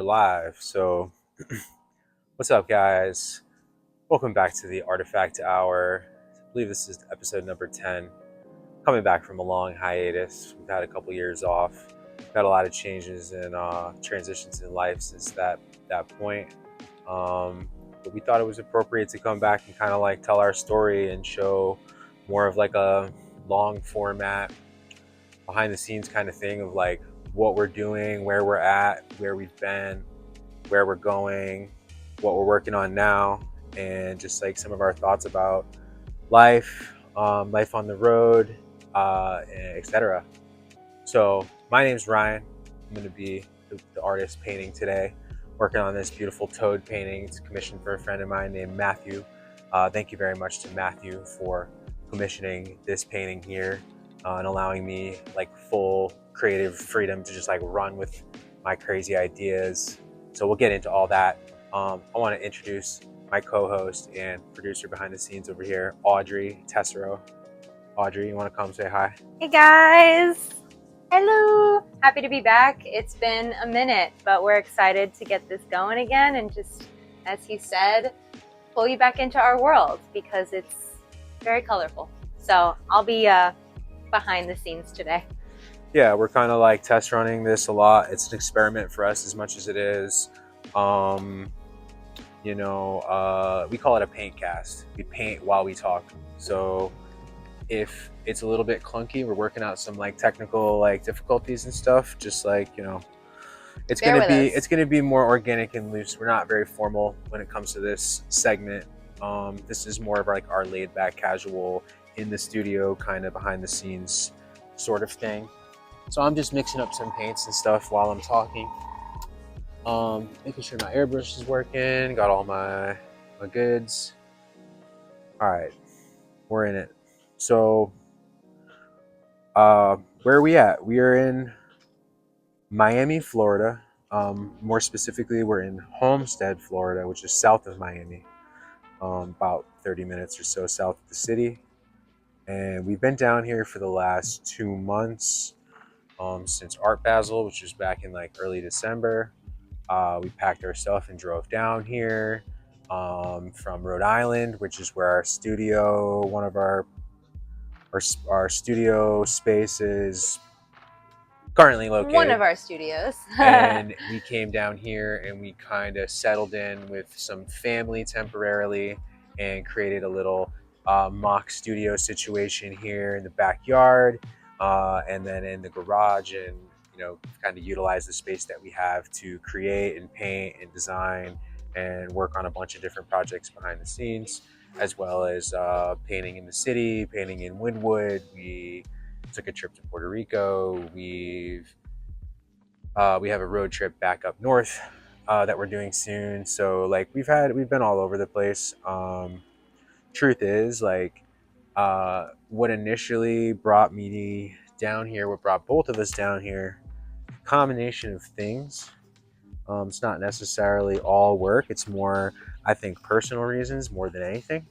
live. So, what's up, guys? Welcome back to the Artifakt Hour. I believe this is episode number 10. Coming back from a long hiatus. We've had a couple years off. We've had a lot of changes and transitions in life since that point. But we thought it was appropriate to come back and kind of like tell our story and show more of like a long format, behind the scenes kind of thing of like what we're doing, where we're at, where we've been, where we're going, what we're working on now, and just like some of our thoughts about life, life on the road, etc. So my name's Ryan. I'm going to be the artist painting today, working on this beautiful toad painting. It's commissioned for a friend of mine named Matthew. Thank you very much to Matthew for commissioning this painting here and allowing me like full creative freedom to just like run with my crazy ideas. So we'll get into all that. I want to introduce my co-host and producer behind the scenes over here, Audrey Tessero. Audrey, you want to come say hi? Hey guys! Hello! Happy to be back. It's been a minute, but we're excited to get this going again and just, as he said, pull you back into our world because it's very colorful. So I'll be behind the scenes today. Yeah, we're kind of like test running this a lot. It's an experiment for us as much as it is. We call it a paint cast. We paint while we talk. So if it's a little bit clunky, we're working out some like technical like difficulties and stuff. Just like, it's gonna be more organic and loose. We're not very formal when it comes to this segment. This is more of like our laid back, casual, in the studio kind of behind the scenes sort of thing. So I'm just mixing up some paints and stuff while I'm talking. Making sure my airbrush is working, got all my goods. All right, we're in it. So where are we at? We are in Miami, Florida. More specifically, we're in Homestead, Florida, which is south of Miami, about 30 minutes or so south of the city. And we've been down here for the last 2 months, since Art Basel, which was back in like early December. We packed our stuff and drove down here from Rhode Island, which is where our studio, one of our studio space is currently located. One of our studios. And we came down here and we kind of settled in with some family temporarily and created a little mock studio situation here in the backyard, and then in the garage, and kind of utilize the space that we have to create and paint and design and work on a bunch of different projects behind the scenes, as well as painting in the city, painting in Wynwood. We took a trip to Puerto Rico. We have a road trip back up north that we're doing soon. So like we've been all over the place. Truth is, like, what initially brought me down here, what brought both of us down here, combination of things. It's not necessarily all work. It's more, I think, personal reasons more than anything.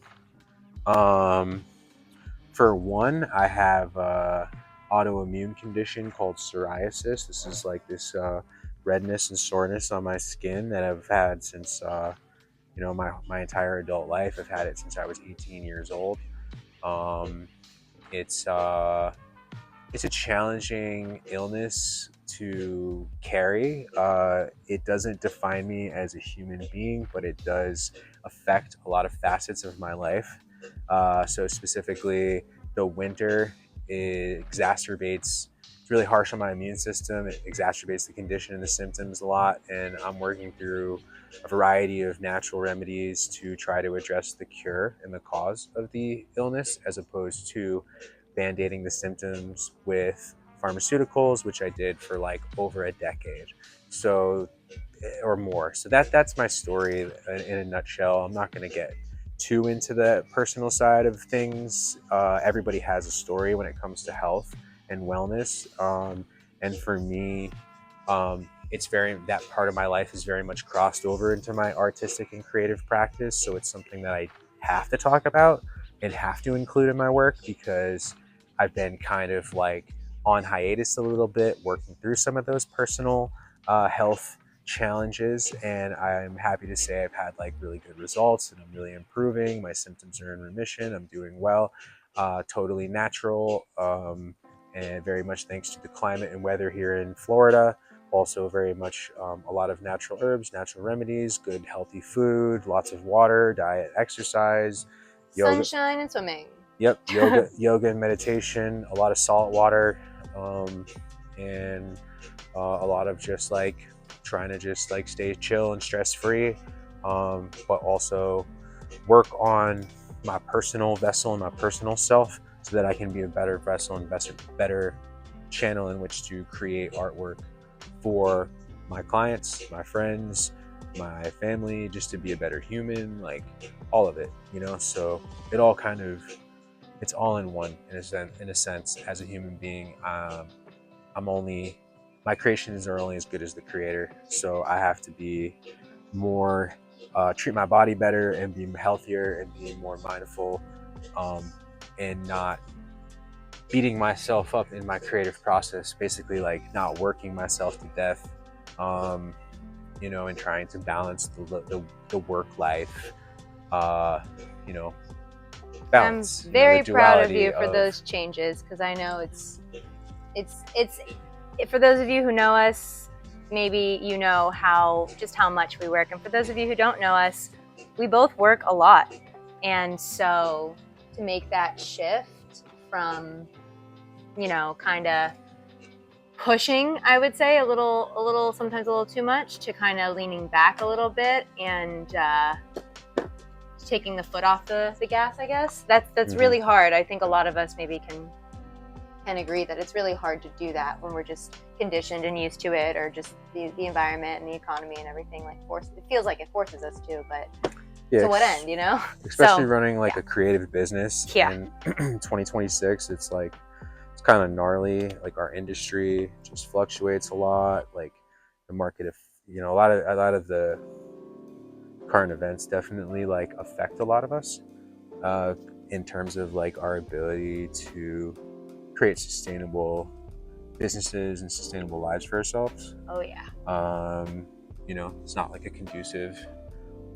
For one, I have a autoimmune condition called psoriasis. This is like this redness and soreness on my skin that I've had since my entire adult life. I've had it since I was 18 years old. It's a challenging illness to carry. It doesn't define me as a human being, but it does affect a lot of facets of my life. So specifically, the winter, it exacerbates. It's really harsh on my immune system. It exacerbates the condition and the symptoms a lot, and I'm working through a variety of natural remedies to try to address the cure and the cause of the illness, as opposed to band-aiding the symptoms with pharmaceuticals, which I did for like over a decade, or more. So that's my story in a nutshell. I'm not going to get too into the personal side of things. Everybody has a story when it comes to health and wellness, and for me, that part of my life is very much crossed over into my artistic and creative practice. So it's something that I have to talk about and have to include in my work, because I've been kind of like on hiatus a little bit, working through some of those personal health challenges, and I'm happy to say I've had like really good results, and I'm really improving. My symptoms are in remission. I'm doing well, totally natural, and very much thanks to the climate and weather here in Florida. Also, very much a lot of natural herbs, natural remedies, good healthy food, lots of water, diet, exercise, yoga. Sunshine and swimming. Yep, yoga and meditation, a lot of salt water, and a lot of just like trying to just like stay chill and stress free, but also work on my personal vessel and my personal self so that I can be a better vessel and better channel in which to create artwork for my clients, my friends, my family, just to be a better human, like all of it, you know. So it all kind of, it's all in one in a sense. As a human being, I'm only, my creations are only as good as the creator. So I have to be more, treat my body better and be healthier and be more mindful, and not beating myself up in my creative process. Basically, like not working myself to death, you know, and trying to balance the work life, you know, balance. I'm very proud of you duality for those changes, because I know it's for those of you who know us, maybe you know how much we work, and for those of you who don't know us, we both work a lot. And so to make that shift from, you know, kind of pushing, I would say a little sometimes a little too much, to kind of leaning back a little bit and taking the foot off the gas, I guess. That's really hard. I think a lot of us maybe can agree that it's really hard to do that when we're just conditioned and used to it, or just the environment and the economy and everything it feels like it forces us to, but yeah, to what end, you know? especially running like a creative business in 2026, it's like, it's kind of gnarly. Like our industry just fluctuates a lot. Like the market, you know, a lot of the current events definitely like affect a lot of us, in terms of like our ability to create sustainable businesses and sustainable lives for ourselves. Oh yeah. You know, it's not like a conducive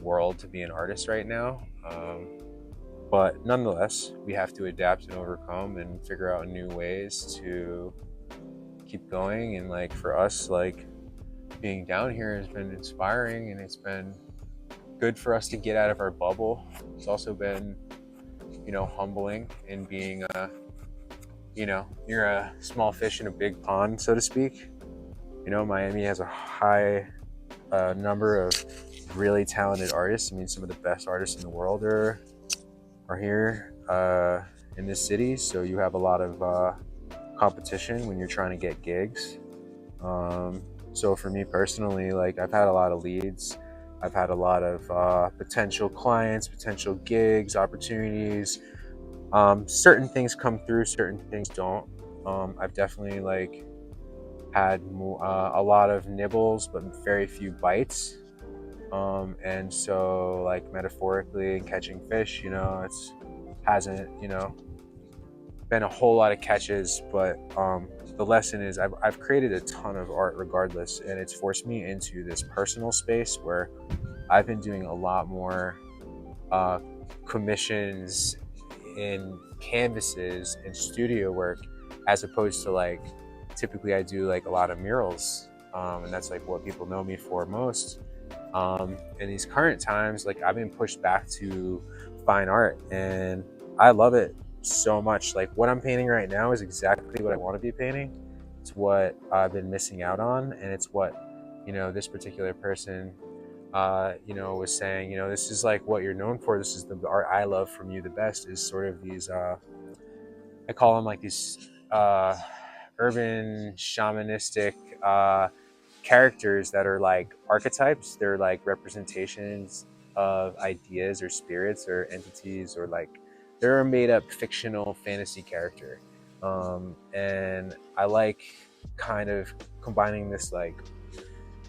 world to be an artist right now. But nonetheless, we have to adapt and overcome and figure out new ways to keep going. And like for us, like being down here has been inspiring, and it's been good for us to get out of our bubble. It's also been, you know, humbling in being you know, you're a small fish in a big pond, so to speak. You know, Miami has a high number of really talented artists. I mean, some of the best artists in the world are here in this city. So you have a lot of competition when you're trying to get gigs. So for me personally, like I've had a lot of leads. I've had a lot of potential clients, potential gigs, opportunities. Certain things come through, certain things don't. I've definitely like had a lot of nibbles, but very few bites. And so like metaphorically catching fish, you know, it's hasn't, you know, been a whole lot of catches, but the lesson is I've created a ton of art regardless, and it's forced me into this personal space where I've been doing a lot more commissions in canvases and studio work, as opposed to like typically I do like a lot of murals, and that's like what people know me for most. In these current times, like I've been pushed back to fine art, and I love it so much. Like what I'm painting right now is exactly what I want to be painting. It's what I've been missing out on, and it's what, you know, this particular person you know, was saying, you know, this is like what you're known for. This is the art I love from you the best, is sort of these, I call them like these urban shamanistic characters that are like archetypes. They're like representations of ideas or spirits or entities, or like they're a made up fictional fantasy character. And I like kind of combining this like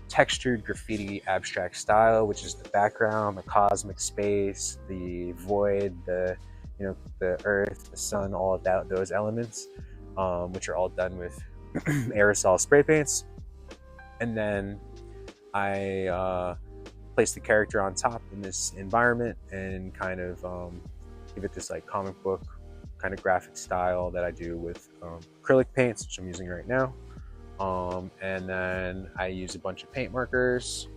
textured graffiti abstract style, which is the background, the cosmic space, the void, the, you know, the earth, the sun, all of that, those elements, which are all done with aerosol spray paints. And then I place the character on top in this environment and kind of give it this like comic book kind of graphic style that I do with acrylic paints, which I'm using right now. And then I use a bunch of paint markers,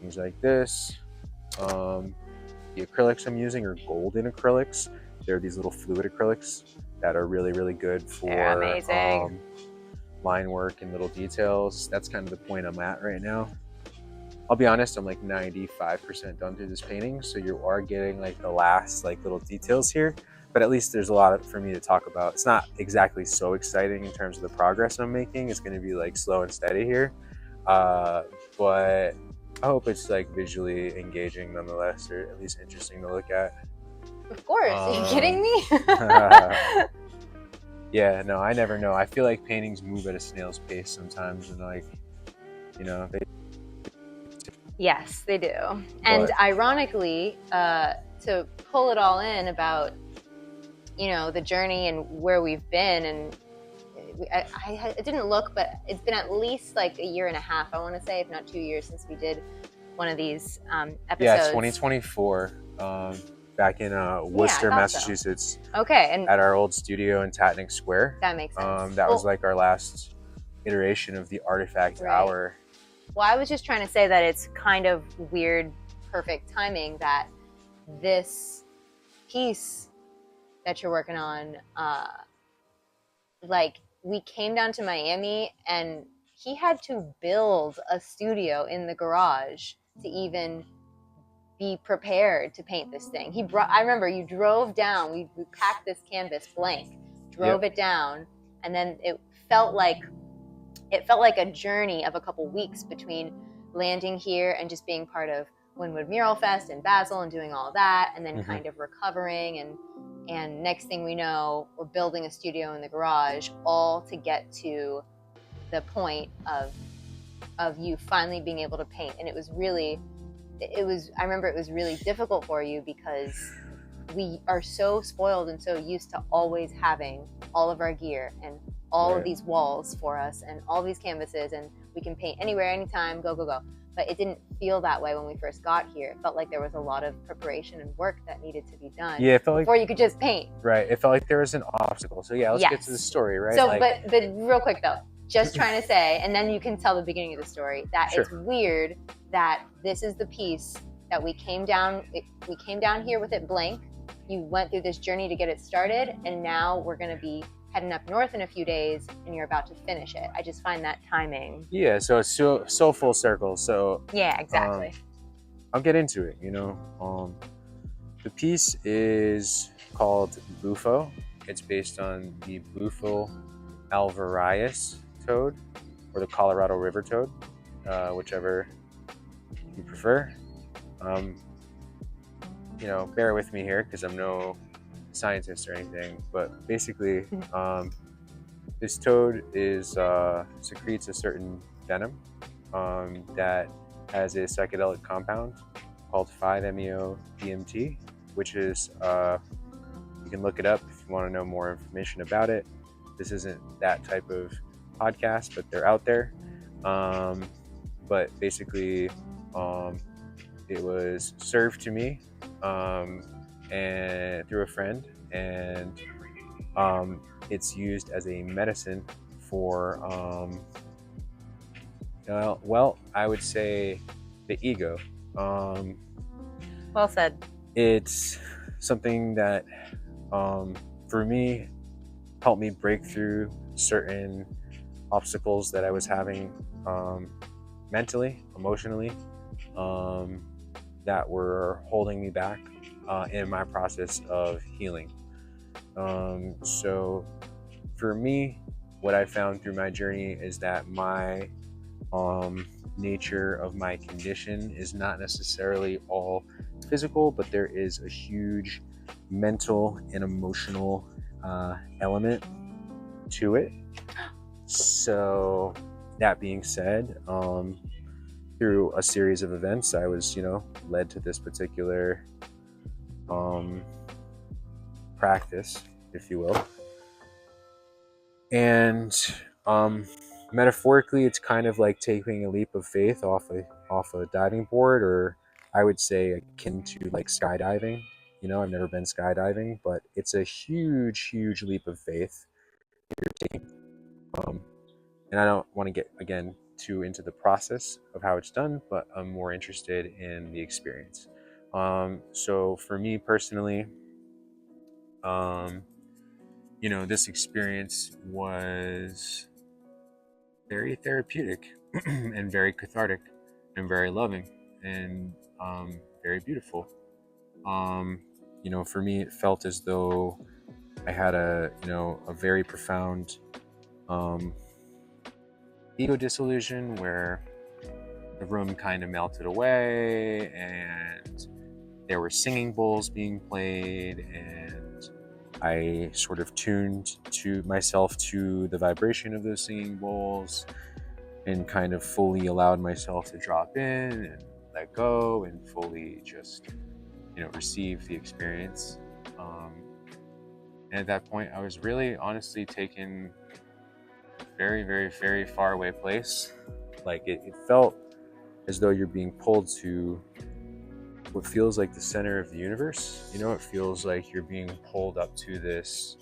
things like this. The acrylics I'm using are golden acrylics. They're these little fluid acrylics that are really, really good They're for amazing. line work and little details. That's kind of the point I'm at right now. I'll be honest, I'm like 95% done through this painting, so you are getting like the last like little details here, but at least there's a lot for me to talk about. It's not exactly so exciting in terms of the progress I'm making. It's going to be like slow and steady here, but I hope it's like visually engaging nonetheless, or at least interesting to look at. Of course. Are you kidding me? Yeah, no, I never know. I feel like paintings move at a snail's pace sometimes, and like, you know, Yes, they do. And ironically, to pull it all in about, the journey and where we've been, and I didn't look, but it's been at least like a year and a half, I want to say, if not 2 years since we did one of these episodes. Yeah, 2024, back in Worcester, Massachusetts. So. Okay, and at our old studio in Tatnick Square. That makes sense. That was like our last iteration of the Artifakt Hour. Well, I was just trying to say that it's kind of weird, perfect timing that this piece that you're working on, like, we came down to Miami and he had to build a studio in the garage to even be prepared to paint this thing. I remember you drove down, we packed this canvas blank, drove it down, and then it felt like a journey of a couple weeks between landing here and just being part of Wynwood Mural Fest in Basel and doing all that, and then kind of recovering, and next thing we know, we're building a studio in the garage, all to get to the point of you finally being able to paint. And I remember it was really difficult for you because we are so spoiled and so used to always having all of our gear and all of these walls for us and all these canvases, and we can paint anywhere, anytime, go. But it didn't feel that way when we first got here. It felt like there was a lot of preparation and work that needed to be done before you could just paint. Right. It felt like there was an obstacle. So yeah, let's get to the story, right? So, but real quick though, just trying to say, and then you can tell the beginning of the story, that it's weird that this is the piece that we came down here with it blank. You went through this journey to get it started, and now we're going to be heading up north in a few days, and you're about to finish it. I just find that timing. Yeah, so it's so full circle. So yeah, exactly. I'll get into it. The piece is called Bufo. It's based on the Bufo alvarius toad, or the Colorado River toad, whichever you prefer. Bear with me here because I'm no scientist or anything, but basically this toad secretes a certain venom that has a psychedelic compound called 5-MeO-DMT, which is you can look it up if you want to know more information about it. This isn't that type of podcast, but they're out there. But basically it was served to me and through a friend, and it's used as a medicine for I would say the ego. Well said. It's something that for me helped me break through certain obstacles that I was having mentally, emotionally, that were holding me back in my process of healing. So for me, what I found through my journey is that my nature of my condition is not necessarily all physical, but there is a huge mental and emotional element to it. So that being said, through a series of events, I was, led to this particular practice, if you will. And metaphorically, it's kind of like taking a leap of faith off a off a diving board, or I would say akin to like skydiving. You know, I've never been skydiving, but it's a huge leap of faith you're taking. And I don't want to get again too into the process of how it's done, but I'm more interested in the experience. So for me personally, this experience was very therapeutic and very cathartic and very loving and very beautiful. For me, it felt as though I had a very profound ego dissolution where the room kind of melted away and there were singing bowls being played, and I sort of tuned to myself to the vibration of those singing bowls and kind of fully allowed myself to drop in and let go and fully just receive the experience. And at that point I was really honestly taken very, very, very far away place. Like it felt as though you're being pulled to what feels like the center of the universe. It feels like you're being pulled up to this,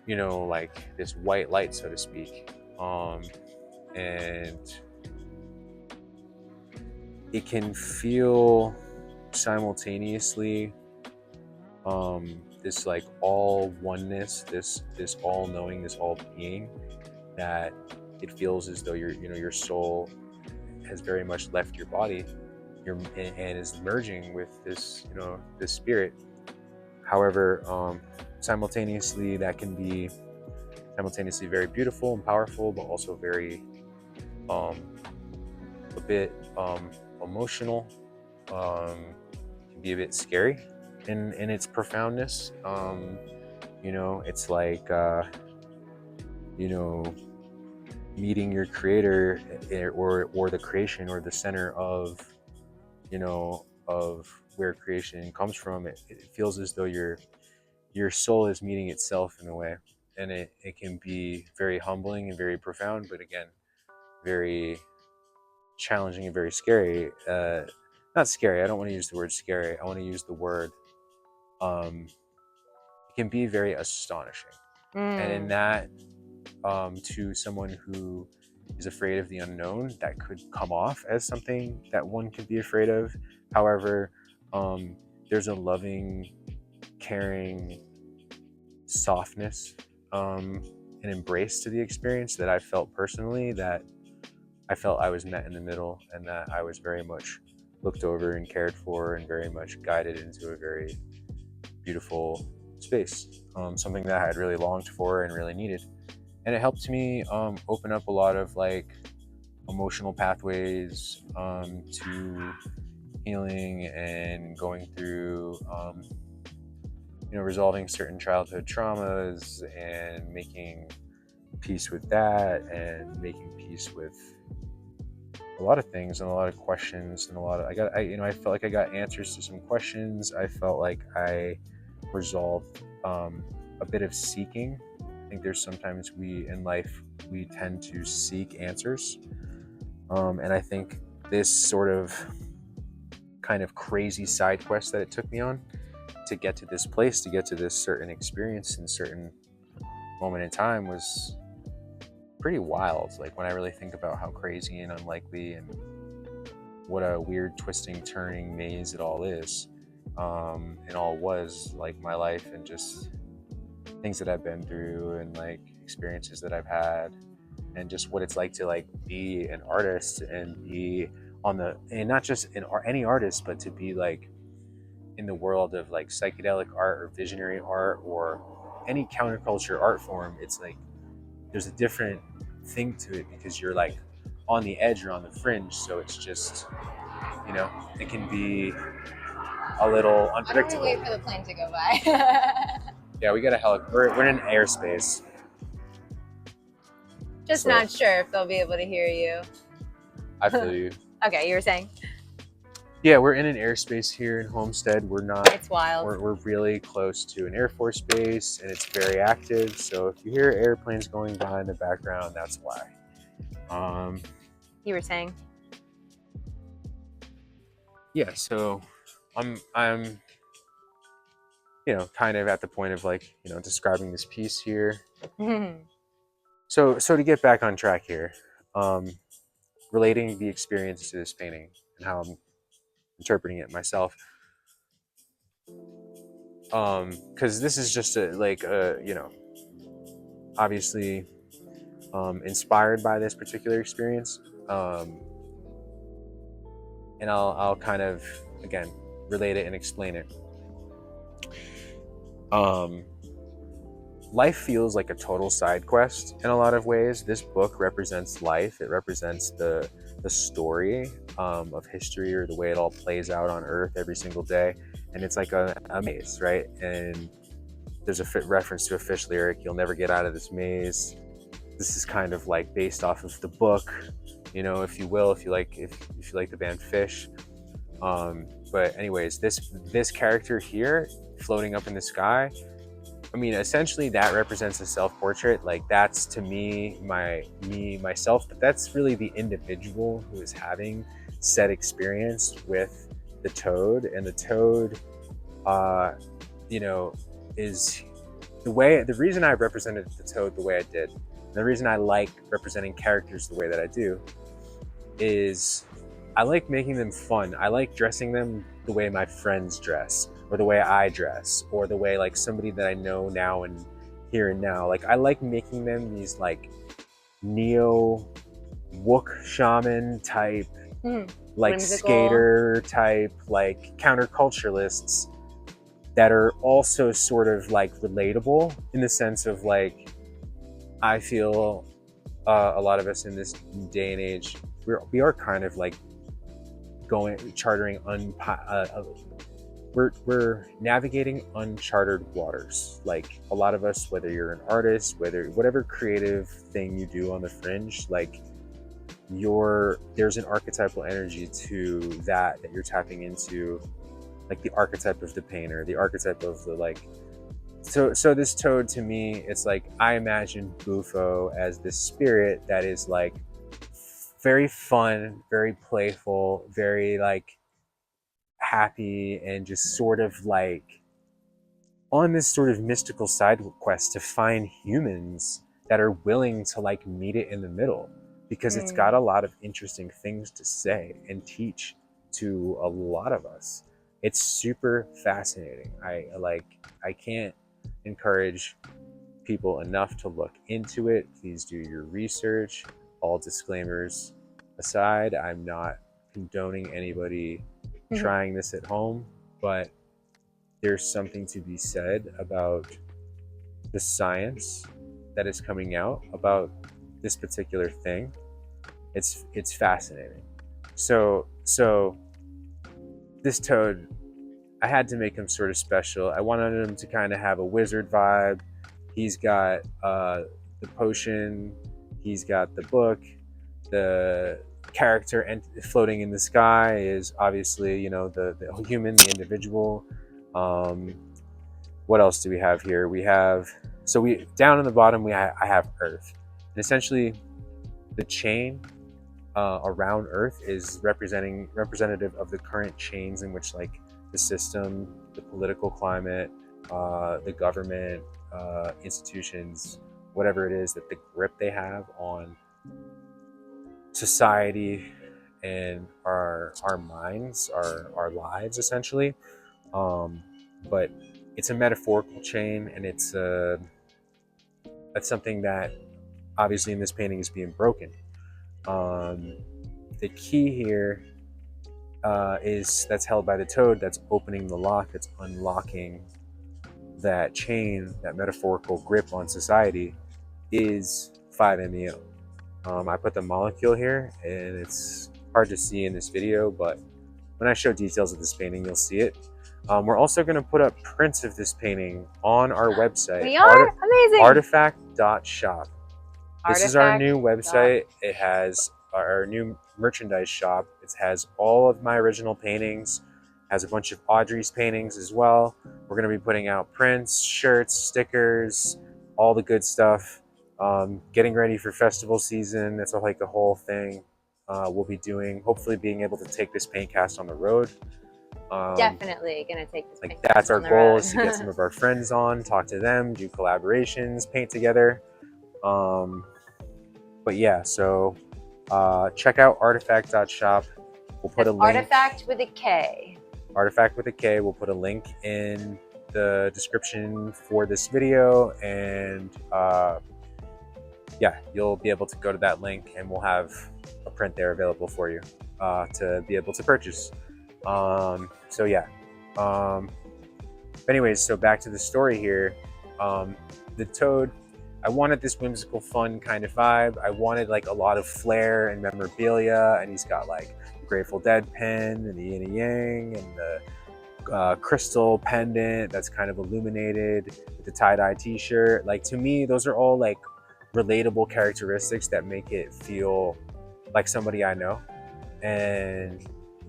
like this white light, so to speak. And it can feel simultaneously this like all oneness, this all knowing, this all being, that it feels as though your soul has very much left your body and is merging with this this spirit. However, simultaneously that can be simultaneously very beautiful and powerful, but also very a bit emotional, can be a bit scary in its profoundness. It's like meeting your creator, or the creation, or the center of of where creation comes from. It feels as though your soul is meeting itself in a way, and it can be very humbling and very profound, but again very challenging and very scary. Not scary, I don't want to use the word scary, I want to use the word it can be very astonishing. And in that, to someone who is afraid of the unknown, that could come off as something that one could be afraid of. However, there's a loving, caring softness, an embrace to the experience that I felt personally, that I felt I was met in the middle, and that I was very much looked over and cared for and very much guided into a very beautiful space, something that I had really longed for and really needed. And it helped me open up a lot of like emotional pathways to healing and going through resolving certain childhood traumas and making peace with that, and making peace with a lot of things and a lot of questions, and I felt like I got answers to some questions. I felt like I resolved a bit of seeking. I think there's sometimes in life we tend to seek answers, and I think this sort of kind of crazy side quest that it took me on to get to this place, to get to this certain experience in certain moment in time, was pretty wild. Like when I really think about how crazy and unlikely and what a weird twisting turning maze it all is, and all was like my life and just things that I've been through and like experiences that I've had, and just what it's like to like be an artist and be and not just any artist, but to be like in the world of like psychedelic art or visionary art or any counterculture art form. It's like there's a different thing to it because you're like on the edge or on the fringe, so it's just it can be a little unpredictable. Why don't we wait for the plane to go by? Yeah, we got a helicopter. We're in airspace. Just not sure if they'll be able to hear you. I feel you. Okay, you were saying? Yeah, we're in an airspace here in Homestead. We're not. It's wild. We're really close to an Air Force base, and it's very active. So if you hear airplanes going by in the background, that's why. You were saying? yeah, so I'm kind of at the point of like describing this piece here. So to get back on track here, um, relating the experience to this painting and how I'm interpreting it myself, because this is just a like a obviously inspired by this particular experience, um, and I'll kind of again relate it and explain it. Um, Life feels like a total side quest in a lot of ways. This book represents life. It represents the story of history, or the way it all plays out on Earth every single day. And it's like a maze, right? And there's a reference to a Fish lyric, "You'll never get out of this maze." This is kind of like based off of the book, if you will, if you like the band Fish. But anyways, this character here floating up in the sky, I mean, essentially that represents a self-portrait. Like that's to me, myself, but that's really the individual who is having said experience with the toad. And the toad, uh, you know, is the reason I represented the toad the way I did, and the reason I like representing characters the way that I do, is I like making them fun. I like dressing them the way my friends dress, or the way I dress, or the way like somebody that I know now and here and now. Like I like making them these like neo wook shaman type, like Whimsical. skater type, like counterculturalists that are also sort of like relatable in the sense of like I feel a lot of us in this day and age, we are kind of like we're navigating uncharted waters. Like a lot of us, whether you're an artist, whatever creative thing you do on the fringe, like there's an archetypal energy to that you're tapping into, like the archetype of the painter, the archetype of the like. So this toad to me, it's like I imagine Bufo as this spirit that is like very fun, very playful, very like happy, and just sort of like on this sort of mystical side quest to find humans that are willing to like meet it in the middle, because it's got a lot of interesting things to say and teach to a lot of us. It's super fascinating. I can't encourage people enough to look into it. Please do your research. All disclaimers aside, I'm not condoning anybody trying this at home, but there's something to be said about the science that is coming out about this particular thing. It's fascinating. So this toad, I had to make him sort of special. I wanted him to kind of have a wizard vibe. He's got the potion, he's got the book, the character and floating in the sky is obviously the human, the individual. What else do we have here? We have, so we down in the bottom I have Earth, and essentially the chain around Earth is representative of the current chains in which like the system, the political climate, the government, institutions, whatever it is, that the grip they have on society and our minds, our lives essentially. But it's a metaphorical chain, and that's something that obviously in this painting is being broken. The key here is that's held by the toad, that's opening the lock, that's unlocking that chain, that metaphorical grip on society, is 5-MeO. I put the molecule here, and it's hard to see in this video, but when I show details of this painting, you'll see it. We're also going to put up prints of this painting on our website. We are? Amazing. Artifakt.shop. This is our new website. It has our new merchandise shop. It has all of my original paintings, has a bunch of Audrey's paintings as well. We're going to be putting out prints, shirts, stickers, all the good stuff. Getting ready for festival season. That's like a whole thing. we'll be doing, hopefully being able to take this paint cast on the road. Definitely gonna take this Like paint that's cast our on the goal, road. is to get some of our friends on, talk to them, do collaborations, paint together. But yeah, so check out artifakt.shop. We'll put That's a link. Artifact with a K. Artifakt with a K. We'll put a link in the description for this video, and yeah, you'll be able to go to that link, and we'll have a print there available for you to be able to purchase. So yeah. Anyways, so back to the story here. The toad, I wanted this whimsical, fun kind of vibe. I wanted like a lot of flair and memorabilia, and he's got like the Grateful Dead pen and the yin and yang and the crystal pendant that's kind of illuminated with the tie-dye t-shirt. Like, to me, those are all like relatable characteristics that make it feel like somebody I know. And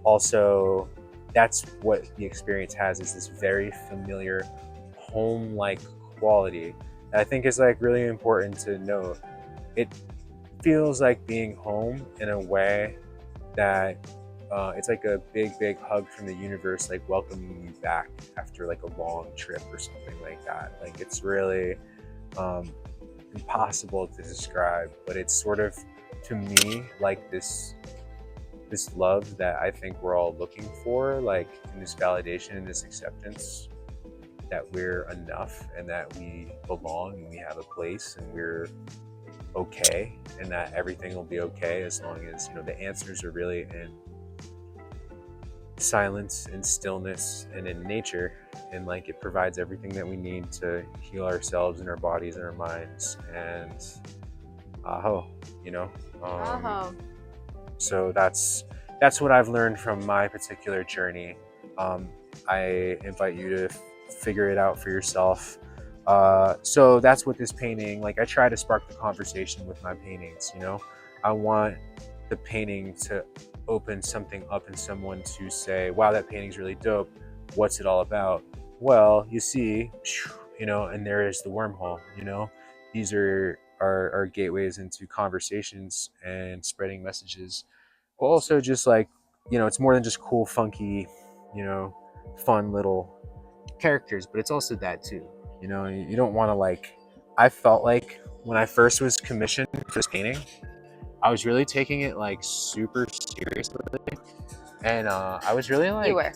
also, that's what the experience has, is this very familiar home-like quality that I think is like really important to note. It feels like being home in a way that it's like a big hug from the universe, like welcoming you back after like a long trip or something like that. Like, it's really impossible to describe, but it's sort of, to me, like this love that I think we're all looking for, like in this validation and this acceptance that we're enough and that we belong and we have a place and we're okay, and that everything will be okay as long as, you know, the answers are really in silence and stillness and in nature, and like it provides everything that we need to heal ourselves and our bodies and our minds. And you know, so that's what I've learned from my particular journey. I invite you to figure it out for yourself. So that's what this painting, like, I try to spark the conversation with my paintings, you know. I want the painting to open something up in someone to say, wow, that painting's really dope. What's it all about? Well, you see, you know, and there is the wormhole, you know. These are gateways into conversations and spreading messages. But also just like, you know, it's more than just cool, funky, you know, fun little characters, but it's also that too. You know, you don't want to, like, I felt like when I first was commissioned for this painting, I was really taking it like super seriously. And I was really like, You were.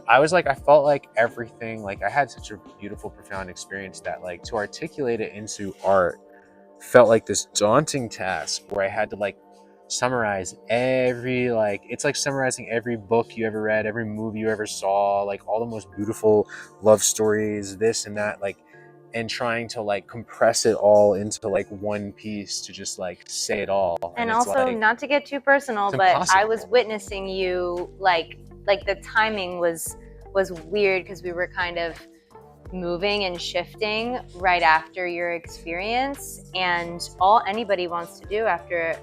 I felt like everything, like I had such a beautiful, profound experience that, like, to articulate it into art felt like this daunting task where I had to like summarize every, like, it's like summarizing every book you ever read, every movie you ever saw, like all the most beautiful love stories, this and that, like, and trying to like compress it all into like one piece to just like say it all. And it's also, like, not to get too personal, it's but I impossible. was witnessing you, like the timing was weird because we were kind of moving and shifting right after your experience, and all anybody wants to do after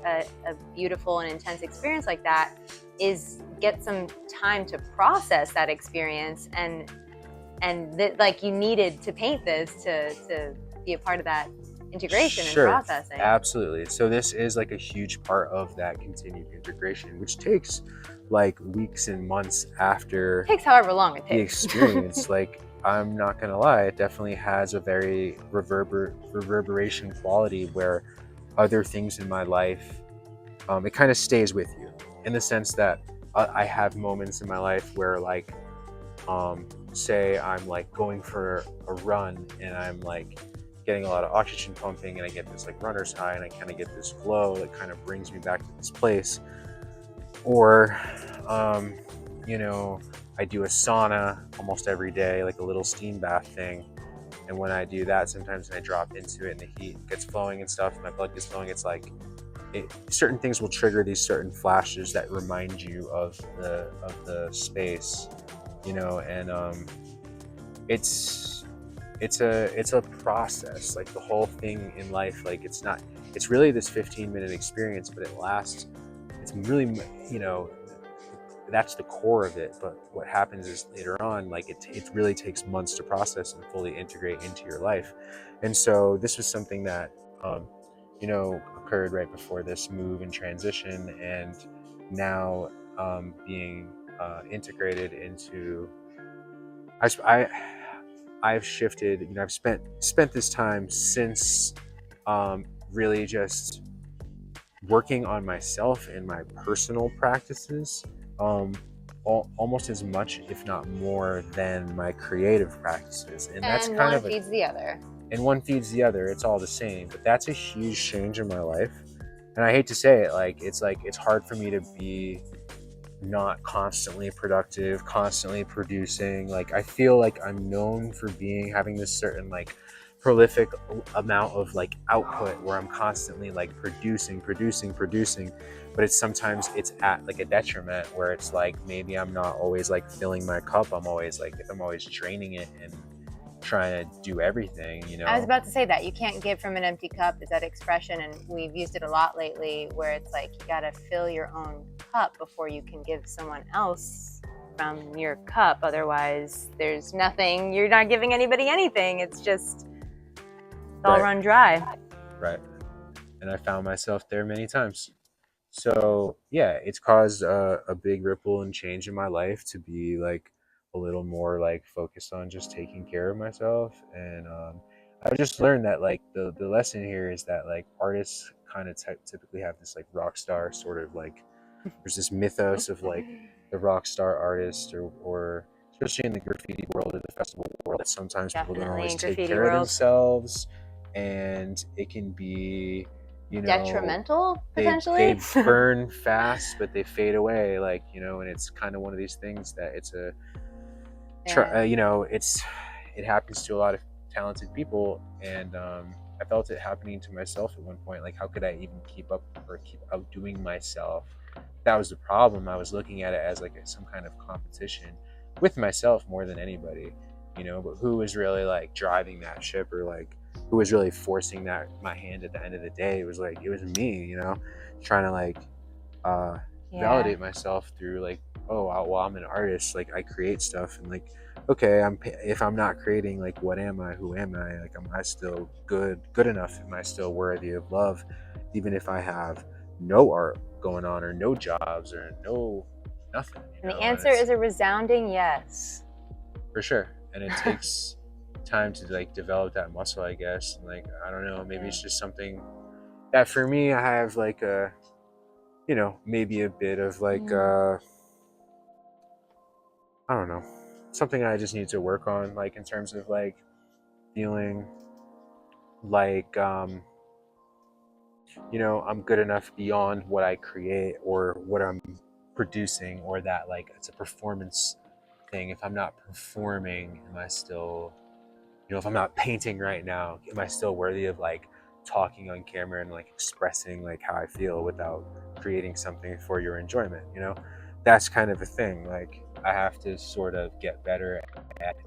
a beautiful and intense experience like that is get some time to process that experience, and like you needed to paint this to be a part of that integration Sure, and processing. absolutely. So this is like a huge part of that continued integration, which takes like weeks and months after It takes however long it the takes. experience. Like, I'm not gonna lie, it definitely has a very reverberation quality where other things in my life, it kind of stays with you, in the sense that I have moments in my life where, like, say I'm like going for a run and I'm like getting a lot of oxygen pumping and I get this like runner's high and I kind of get this glow that kind of brings me back to this place. Or you know, I do a sauna almost every day, like a little steam bath thing. And when I do that, sometimes when I drop into it and the heat gets flowing and stuff, and my blood gets flowing, it's like certain things will trigger these certain flashes that remind you of the space, you know. And it's a process. Like, the whole thing in life, like, it's really this 15-minute experience, but it lasts. It's really, you know, that's the core of it. But what happens is later on, like, it really takes months to process and fully integrate into your life. And so this was something that, you know, a occurred right before this move and transition, and now being integrated into. I've shifted. I've spent this time since really just working on myself and my personal practices, almost as much, if not more, than my creative practices, and that's kind of feeds the other. And one feeds the other. It's all the same, but that's a huge change in my life. And I hate to say it, it's hard for me to be not constantly productive, constantly producing. Like, I feel like I'm known for having this certain prolific amount of output where I'm constantly producing, but sometimes it's at a detriment where it's maybe I'm not always filling my cup. I'm always if I'm always draining it and trying to do everything. I was about to say that you can't give from an empty cup is that expression, and we've used it a lot lately where it's you gotta fill your own cup before you can give someone else from your cup. Otherwise there's nothing, you're not giving anybody anything. It's all run dry. Right. And I found myself there many times. So yeah, it's caused a big ripple and change in my life to be a little more focused on just taking care of myself. And I just learned that the lesson here is that artists kind of typically have this rock star sort of there's this mythos of the rock star artist, or especially in the graffiti world or the festival world, that sometimes people don't always take care of themselves, and it can be detrimental potentially. They burn fast, but they fade away, and it's kind of one of these things that it's it happens to a lot of talented people, and I felt it happening to myself at one point. How could I even keep up or keep outdoing myself? That was the problem. I was looking at it as some kind of competition with myself more than anybody, but who was really driving that ship, or who was really forcing my hand at the end of the day? It was me, trying to validate myself through I'm an artist, I create stuff, and okay, if I'm not creating, what am I? Who am I? Am I still good enough? Am I still worthy of love, even if I have no art going on, or no jobs, or nothing? And the answer is a resounding yes. For sure. And it takes time to develop that muscle, I guess. And I don't know, maybe it's just something that for me, I have a maybe a bit of I don't know, something I just need to work on, in terms of feeling I'm good enough beyond what I create or what I'm producing, or that it's a performance thing. If I'm not performing, am I still, if I'm not painting right now, am I still worthy of talking on camera and expressing how I feel without creating something for your enjoyment? That's kind of a thing. I have to sort of get better at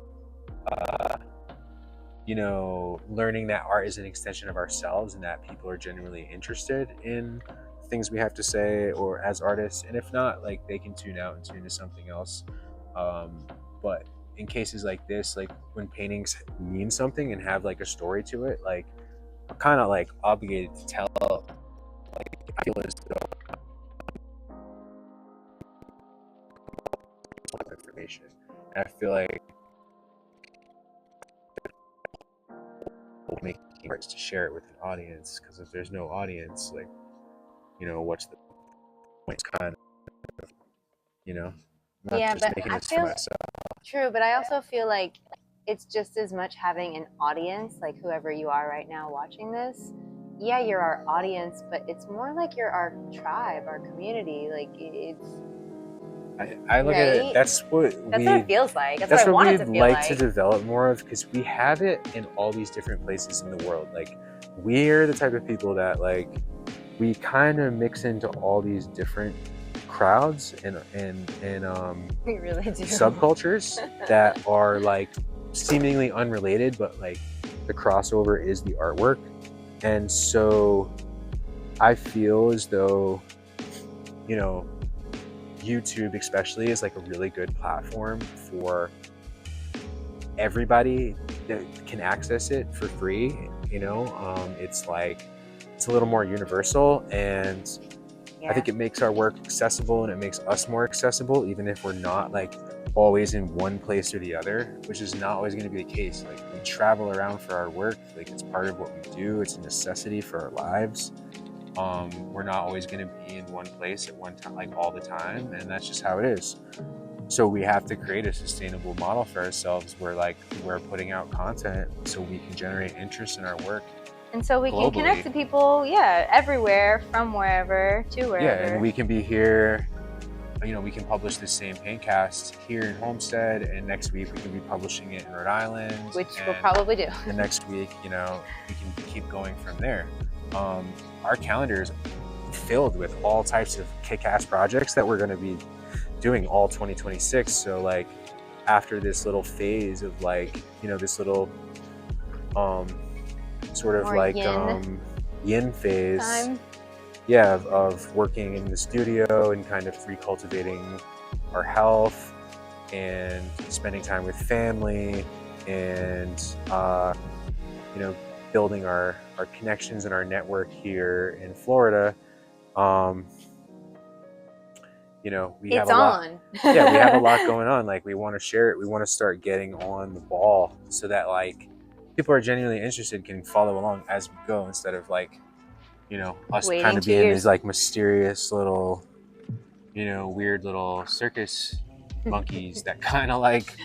learning that art is an extension of ourselves, and that people are genuinely interested in things we have to say, or as artists. And if not, they can tune out and tune to something else. But in cases like this, when paintings mean something and have a story to it, I'm kind of obligated to tell. I feel as though information, and I feel making arts to share it with an audience, because if there's no audience, what's the point? It's kind of, not yeah, just but making I this feel for myself. True, but I also feel it's just as much having an audience, whoever you are right now watching this. Yeah, you're our audience, but it's more you're our tribe, our community. It's I look at it. That's what it feels like. That's what I want it to feel like. To develop more of, because we have it in all these different places in the world. We're the type of people that we kind of mix into all these different crowds and we really do. Subcultures that are seemingly unrelated, but the crossover is the artwork. And so I feel as though YouTube especially is a really good platform for everybody that can access it for free. It's it's a little more universal, and Yeah. I think it makes our work accessible, and it makes us more accessible, even if we're not like always in one place or the other, which is not always going to be the case. Like, we travel around for our work, like it's part of what we do, it's a necessity for our lives. We're not always going to be in one place at one time, like all the time, and that's just how it is. So we have to create a sustainable model for ourselves where like we're putting out content so we can generate interest in our work. And so we globally. can connect to people, everywhere, from wherever to wherever. Yeah, and we can be here, you know, we can publish the same Paintcast here in Homestead, and next week we can be publishing it in Rhode Island. Which we'll probably do. The next week, you know, we can keep going from there. Our calendar is filled with all types of kick-ass projects that we're going to be doing all 2026. So like after this little phase of like, you know, this little sort of more like yin phase time. Yeah, of working in the studio and kind of recultivating our health and spending time with family and you know, building our connections and our network here in Florida. You know, we have a lot going on. Like, we want to share it. We want to start getting on the ball so that like people are genuinely interested, can follow along as we go, instead of like, you know, us kind of being these like mysterious little, you know, weird little circus monkeys that kind of like,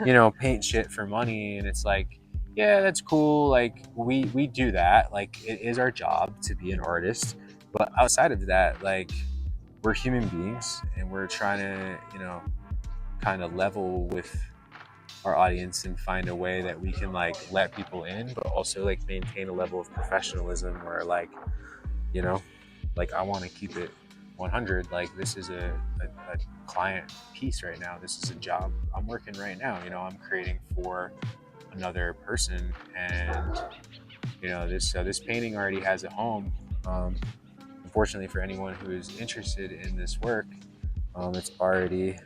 you know, paint shit for money. And it's like, yeah, that's cool. Like we do that. Like, it is our job to be an artist. But outside of that, like, we're human beings, and we're trying to, you know, kind of level with our audience and find a way that we can like let people in, but also like maintain a level of professionalism where like, you know, like I want to keep it 100. Like, this is a client piece right now. This is a job I'm working right now. You know, I'm creating for another person, and you know, this painting already has a home. Unfortunately, for anyone who is interested in this work, it's already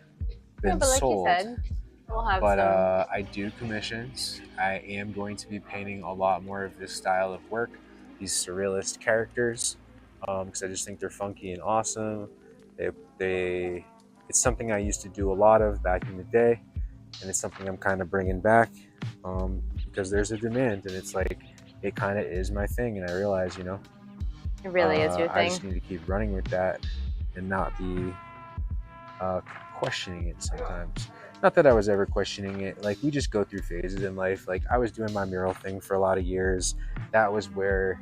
been sold. Like you said, we'll have I do commissions. I am going to be painting a lot more of this style of work, these surrealist characters, because I just think they're funky and awesome. It's something I used to do a lot of back in the day, and it's something I'm kind of bringing back because there's a demand, and it's like, it kind of is my thing, and I realize, you know, it really is your thing. I just need to keep running with that and not be questioning it sometimes. Not that I was ever questioning it. Like, we just go through phases in life. Like, I was doing my mural thing for a lot of years. That was where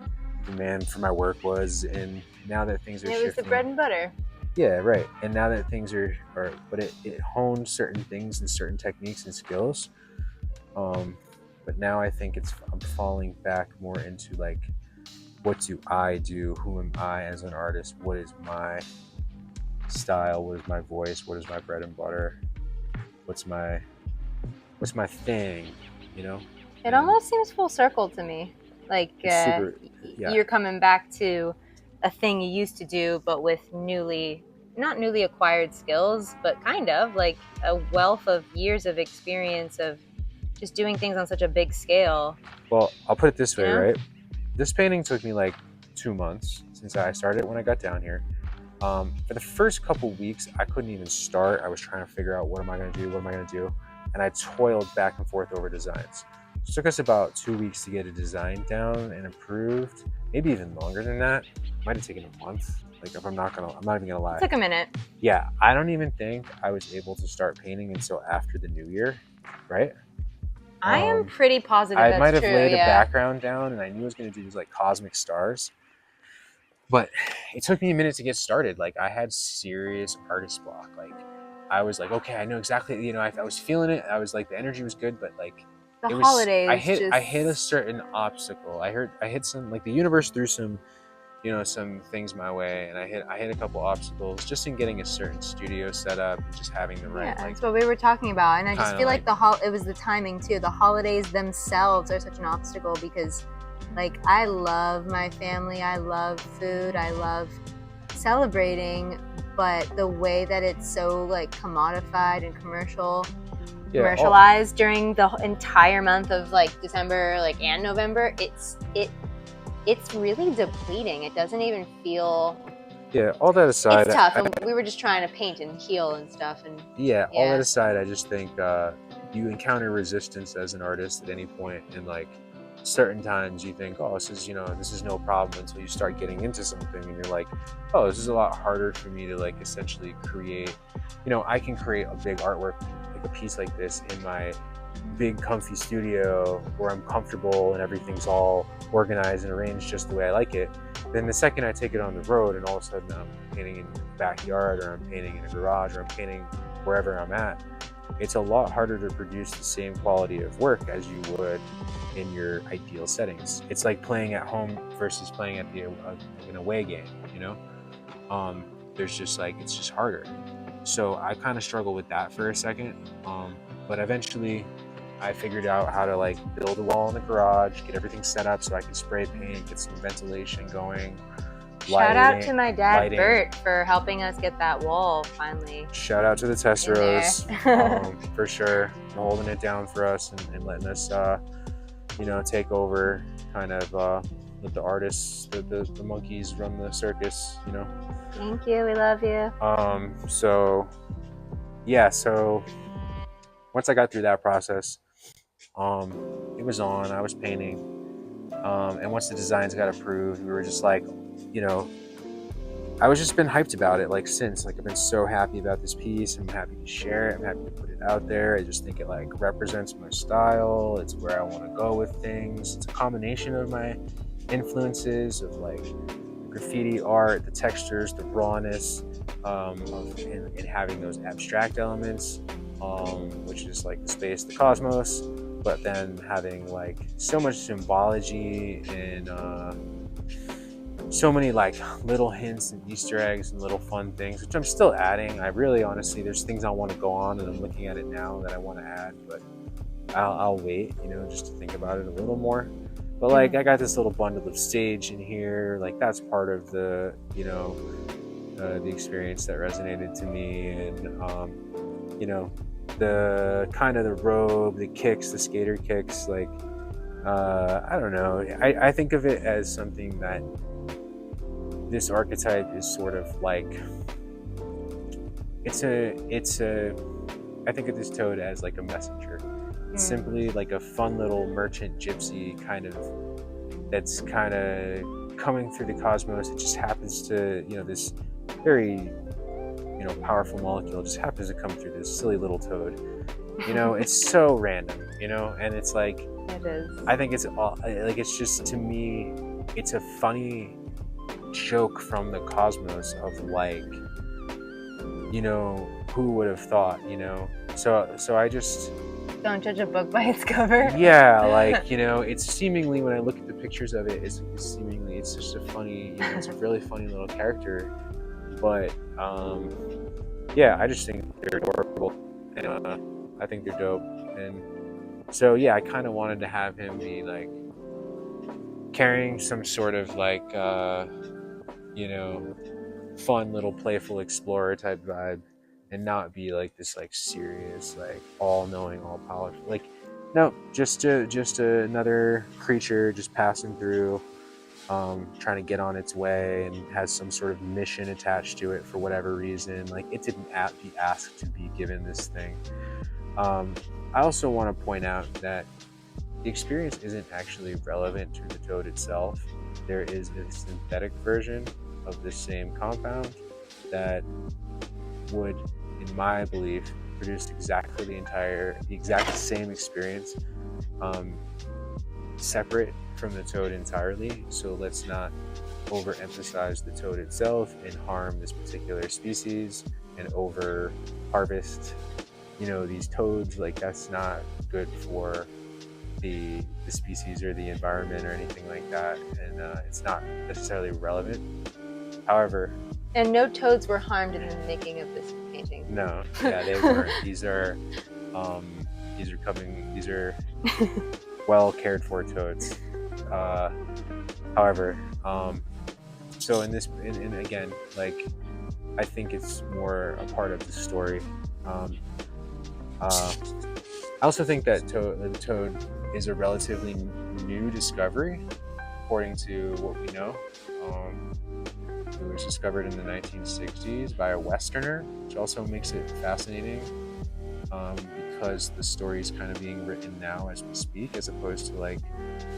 the demand for my work was. And now that things are shifting. It was the bread and butter. Yeah, right. And now that things but it honed certain things and certain techniques and skills. But now I think I'm falling back more into like, what do I do? Who am I as an artist? What is my style? What is my voice? What is my bread and butter? What's my thing, you know? It almost seems full circle to me. Like you're coming back to a thing you used to do, but with not newly acquired skills, but kind of like a wealth of years of experience of just doing things on such a big scale. Well, I'll put it this way, right? This painting took me like 2 months since I started when I got down here. For the first couple weeks, I couldn't even start. I was trying to figure out, what am I going to do? And I toiled back and forth over designs. It took us about 2 weeks to get a design down and approved. Maybe even longer than that. Might have taken a month. Like, I'm not even gonna lie. It took a minute. Yeah, I don't even think I was able to start painting until after the new year, right? I am pretty positive that's true. I might have laid a background down, and I knew I was going to do like cosmic stars. But it took me a minute to get started. Like, I had serious artist block. Like, I was like, okay, I know exactly, you know, I was feeling it. I was like, the energy was good, but like, holidays. I hit a certain obstacle. I hit some, like, the universe threw some, you know, some things my way, and I hit a couple obstacles just in getting a certain studio set up and just having the right. Yeah, that's what we were talking about, and I just feel like it was the timing too. The holidays themselves are such an obstacle because, like, I love my family, I love food, I love celebrating, but the way that it's so like commodified and commercialized during the entire month of like December, like, and November, it it's really depleting. It doesn't even feel. Yeah, all that aside, It's tough, and we were just trying to paint and heal and stuff. And all that aside, I just think you encounter resistance as an artist at any point, and like certain times you think, oh, this is no problem, until you start getting into something and you're like, oh, this is a lot harder for me to like essentially create. I can create a big artwork, like a piece like this, in my big comfy studio where I'm comfortable and everything's all organized and arranged just the way I like it. Then the second I take it on the road and all of a sudden I'm painting in the backyard, or I'm painting in a garage, or I'm painting wherever I'm at, it's a lot harder to produce the same quality of work as you would in your ideal settings. It's like playing at home versus playing at an away game, there's just like, it's just harder. So I kind of struggle with that for a second, but eventually I figured out how to like build a wall in the garage, get everything set up so I can spray paint, get some ventilation going. Shout out to my dad, Bert, for helping us get that wall finally. Shout out to the Testeros, for sure, holding it down for us and letting us, take over, kind of let the artists, the monkeys run the circus, Thank you, we love you. So once I got through that process, it was on, I was painting, and once the designs got approved, we were just like, I was just been hyped about it, like, since, like, I've been so happy about this piece. I'm happy to share it, I'm happy to put it out there. I just think it like represents my style, it's where I want to go with things. It's a combination of my influences of like graffiti art, the textures, the rawness, and having those abstract elements, which is like the space, the cosmos, but then having like so much symbology and so many like little hints and Easter eggs and little fun things, which I'm still adding. I really, honestly, there's things I want to go on, and I'm looking at it now that I want to add, but I'll wait, just to think about it a little more. But like, I got this little bundle of stage in here, like that's part of the, the experience that resonated to me, and the kind of the robe, the kicks, the skater kicks, like I don't know. I think of it as something that this archetype is sort of like, I think of this toad as like a messenger. It's simply like a fun little merchant gypsy kind of, that's kind of coming through the cosmos. It just happens to, this very, powerful molecule just happens to come through this silly little toad. It's so random, and it's like, it is. I think it's all like, it's just, to me, it's a funny joke from the cosmos of like, who would have thought, so I just don't judge a book by its cover. Yeah, like, it's seemingly, when I look at the pictures of it, it's just a funny, it's a really funny little character, but I just think they're adorable, and I think they're dope. And so I kind of wanted to have him be like carrying some sort of like fun little playful explorer type vibe, and not be like this like serious, like all-knowing, all-powerful, like, no, just another creature just passing through, trying to get on its way, and has some sort of mission attached to it for whatever reason. Like, it didn't be asked to be given this thing. I also want to point out that the experience isn't actually relevant to the toad itself. There is a synthetic version of the same compound that would, in my belief, produce exactly the exact same experience, separate from the toad entirely. So let's not overemphasize the toad itself and harm this particular species and over harvest, these toads. Like, that's not good for the species or the environment or anything like that, and it's not necessarily relevant. However, and no toads were harmed in the making of this painting. No, they weren't. These are well cared for toads. However, so in this, and again, like, I think it's more a part of the story. I also think that the toad is a relatively new discovery. according to what we know. It was discovered in the 1960s by a Westerner, which also makes it fascinating because the story is kind of being written now as we speak, as opposed to like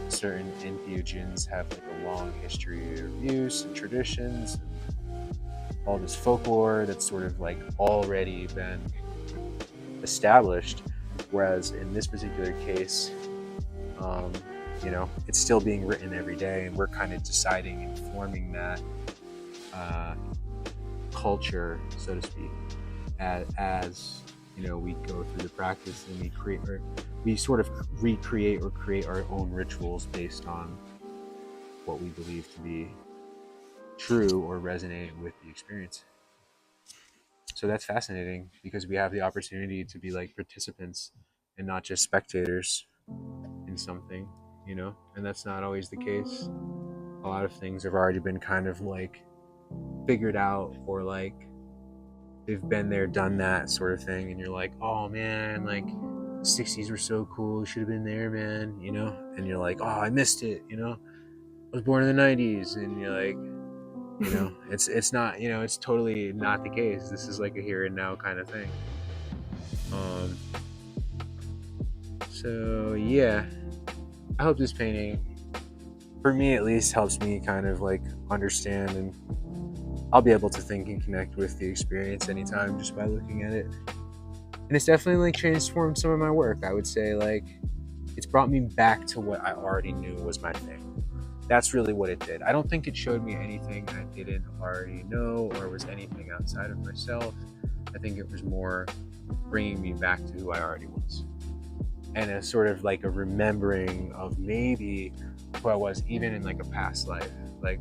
certain entheogens have like a long history of use and traditions and all this folklore that's sort of like already been established, whereas in this particular case, it's still being written every day, and we're kind of deciding and forming that culture, so to speak, as we go through the practice, and we sort of recreate or create our own rituals based on what we believe to be true or resonate with the experience. So that's fascinating because we have the opportunity to be like participants and not just spectators in something, and that's not always the case. A lot of things have already been kind of like figured out, or like they've been there, done that sort of thing, and you're like, oh man, like 60s were so cool, should have been there, man, and you're like, oh, I missed it, I was born in the 90s, and you're like, it's not, it's totally not the case. This is like a here and now kind of thing. So yeah, I hope this painting, for me at least, helps me kind of like understand, and I'll be able to think and connect with the experience anytime just by looking at it. And it's definitely like transformed some of my work. I would say like it's brought me back to what I already knew was my thing. That's really what it did. I don't think it showed me anything I didn't already know or was anything outside of myself. I think it was more bringing me back to who I already was. And a sort of like a remembering of maybe who I was even in like a past life, like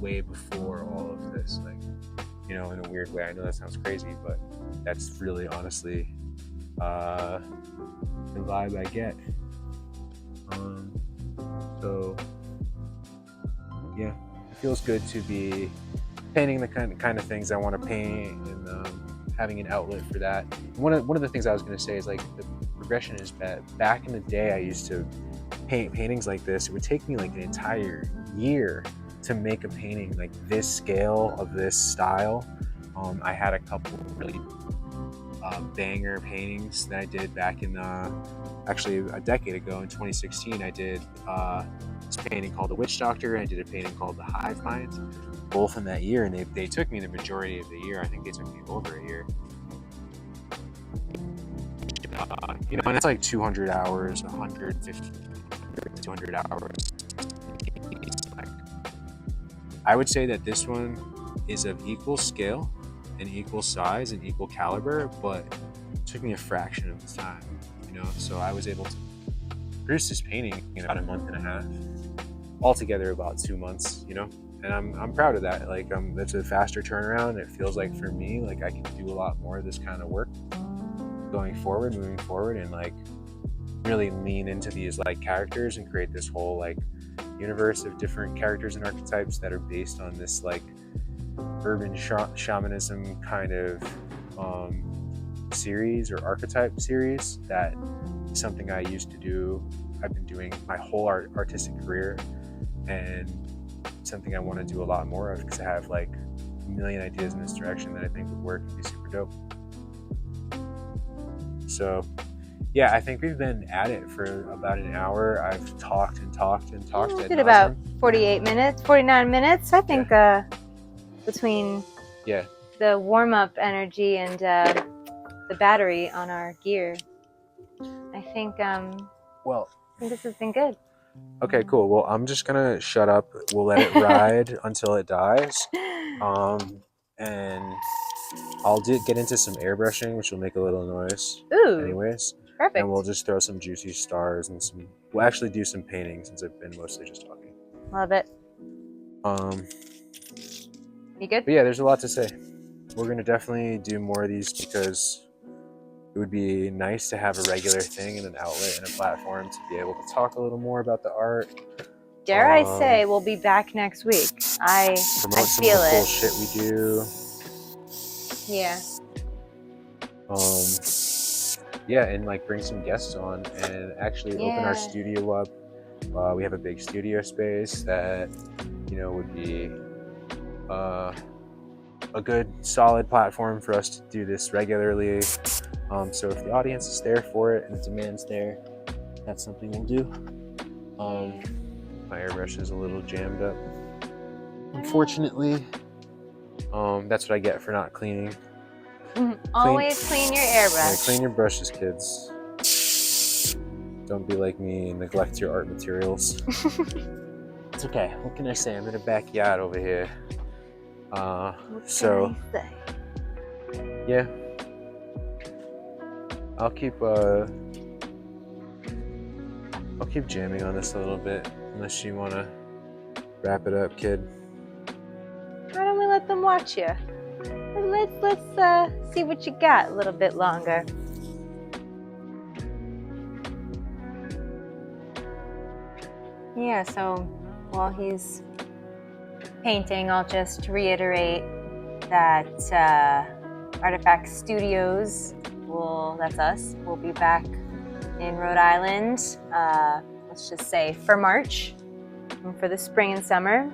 way before all of this, like, in a weird way. I know that sounds crazy, but that's really honestly the vibe I get. So yeah, it feels good to be painting the kind of things I want to paint, and having an outlet for that. One of the things I was going to say is like the progression is that back in the day I used to paint paintings like this. It would take me like an entire year to make a painting like this scale of this style. I had a couple really banger paintings that I did back in actually a decade ago in 2016. I did this painting called The Witch Doctor, and I did a painting called The Hive Mind, both in that year, and they took me the majority of the year. I think they took me over a year. And it's like 200 hours, 150, 200 hours. I would say that this one is of equal scale and equal size and equal caliber, but it took me a fraction of the time, so I was able to produce this painting in about a month and a half, altogether about 2 months, and I'm proud of that. Like, it's a faster turnaround. It feels like for me, like I can do a lot more of this kind of work moving forward, and like really lean into these like characters and create this whole like universe of different characters and archetypes that are based on this like urban shamanism kind of series or archetype series. That is something I used to do. I've been doing my whole artistic career, and something I want to do a lot more of because I have like a million ideas in this direction that I think would work and be super dope. So yeah, I think we've been at it for about an hour. I've talked and talked and talked. We did about 48 minutes, 49 minutes, I think, between the warm-up energy and the battery on our gear. I think this has been good. Okay, cool. Well, I'm just gonna shut up. We'll let it ride until it dies. And I'll get into some airbrushing, which will make a little noise. Ooh, anyways. Perfect. And we'll just throw some juicy stars and we'll actually do some painting since I've been mostly just talking. Love it. You good? But yeah, there's a lot to say. We're gonna definitely do more of these because it would be nice to have a regular thing and an outlet and a platform to be able to talk a little more about the art. Dare I say we'll be back next week. I feel it. Cool shit we do. Yeah. Yeah, and like bring some guests on and actually open our studio up We have a big studio space that, would be a good solid platform for us to do this regularly. So if the audience is there for it and the demand's there, that's something we'll do. My airbrush is a little jammed up, unfortunately. That's what I get for not cleaning. Always clean your airbrush. Yeah, clean your brushes, kids. Don't be like me and neglect your art materials. It's okay. What can I say? I'm in a backyard over here. Yeah, I'll keep jamming on this a little bit, unless you want to wrap it up, kid. Why don't we let them watch you? Let's see what you got a little bit longer. Yeah, so while he's painting, I'll just reiterate that Artifakt Studios that's us, we'll be back in Rhode Island, let's just say for March, and for the spring and summer.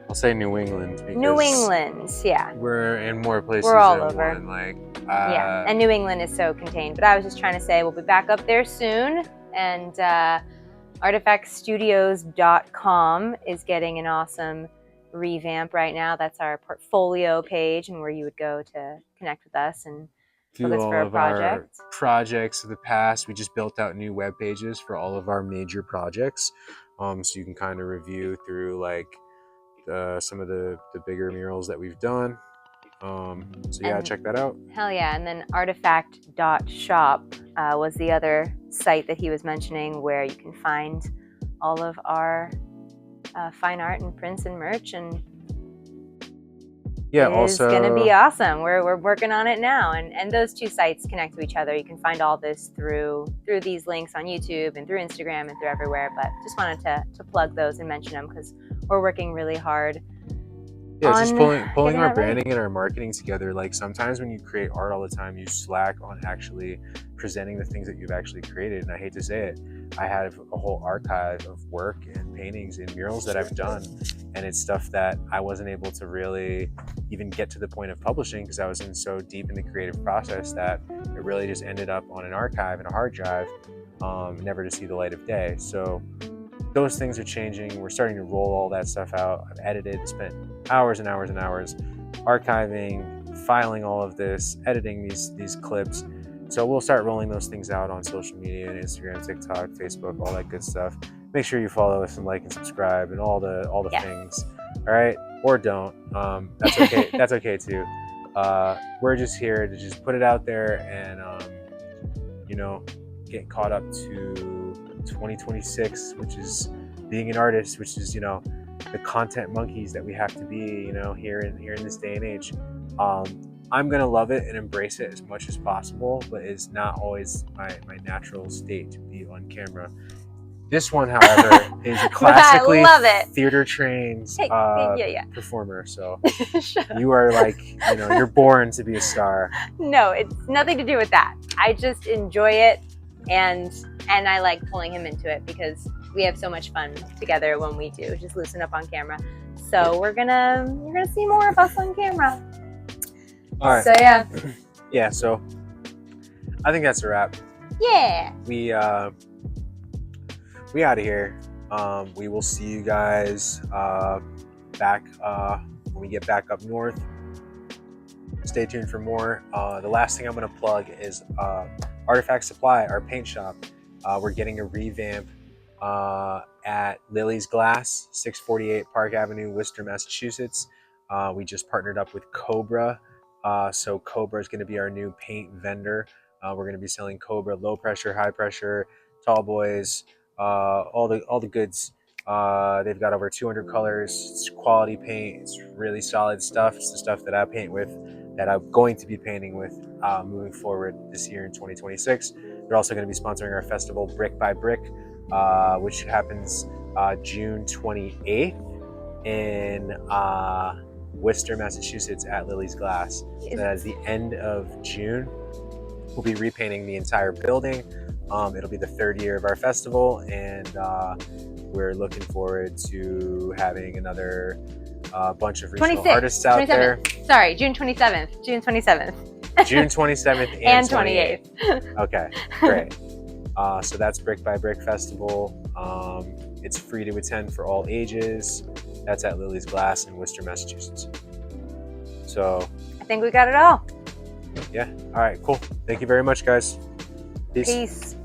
I'll say New England because New England, yeah. We're in more places We're all than over. one. Yeah, and New England is so contained. But I was just trying to say we'll be back up there soon, and artifaktstudios.com is getting an awesome revamp right now. That's our portfolio page and where you would go to connect with us and through all of our projects of the past. We just built out new web pages for all of our major projects, so you can kind of review through some of the bigger murals that we've done. So yeah, check that out. Hell yeah. And then artifakt.shop was the other site that he was mentioning, where you can find all of our fine art and prints and merch, and yeah, it's going to be awesome. We're working on it now, and those two sites connect to each other. You can find all this through these links on YouTube and through Instagram and through everywhere, but just wanted to plug those and mention them because we're working really hard. Yeah, just pulling our branding and our marketing together. Like, sometimes when you create art all the time, you slack on actually presenting the things that you've actually created. And I hate to say it, I have a whole archive of work and paintings and murals that I've done, and it's stuff that I wasn't able to really even get to the point of publishing because I was so deep in the creative process that it really just ended up on an archive and a hard drive, never to see the light of day. So those things are changing. We're starting to roll all that stuff out. I've edited, spent hours and hours and hours archiving, filing all of this, editing these clips. So we'll start rolling those things out on social media and Instagram, TikTok, Facebook, all that good stuff. Make sure you follow us and like and subscribe and all the things. All right, or don't. That's okay. That's okay too. We're just here to just put it out there and get caught up to 2026, which is being an artist, which is the content monkeys that we have to be here in this day and age. I'm gonna love it and embrace it as much as possible, but it's not always my natural state to be on camera. This one, however, is a classically theater trained performer, so you are you're born to be a star. No, it's nothing to do with that. I just enjoy it, and I like pulling him into it because we have so much fun together when we do just loosen up on camera. So you're gonna see more of us on camera. All right. So yeah. So I think that's a wrap. Yeah. We out of here. We will see you guys back when we get back up north. Stay tuned for more. The last thing I'm going to plug is Artifakt Supply, our paint shop. We're getting a revamp at Lily's Glass, 648 Park Avenue, Worcester, Massachusetts. We just partnered up with Cobra. So Cobra is going to be our new paint vendor. We're going to be selling Cobra low pressure, high pressure, tall boys, all the goods. They've got over 200 colors. It's quality paint. It's really solid stuff. It's the stuff that I paint with, that I'm going to be painting with moving forward this year in 2026. They're also going to be sponsoring our festival Brick by Brick, which happens June 28th in Worcester, Massachusetts at Lily's Glass. And at the end of June, we'll be repainting the entire building. It'll be the third year of our festival, and we're looking forward to having another bunch of regional 26th, artists out 27th. there. Sorry, June 27th. June 27th. June 27th and 28th. Okay, great. So that's Brick by Brick Festival. It's free to attend for all ages. That's at Lily's Glass in Worcester, Massachusetts. So I think we got it all. yeah. All right, cool. Thank you very much, guys. Peace. Peace.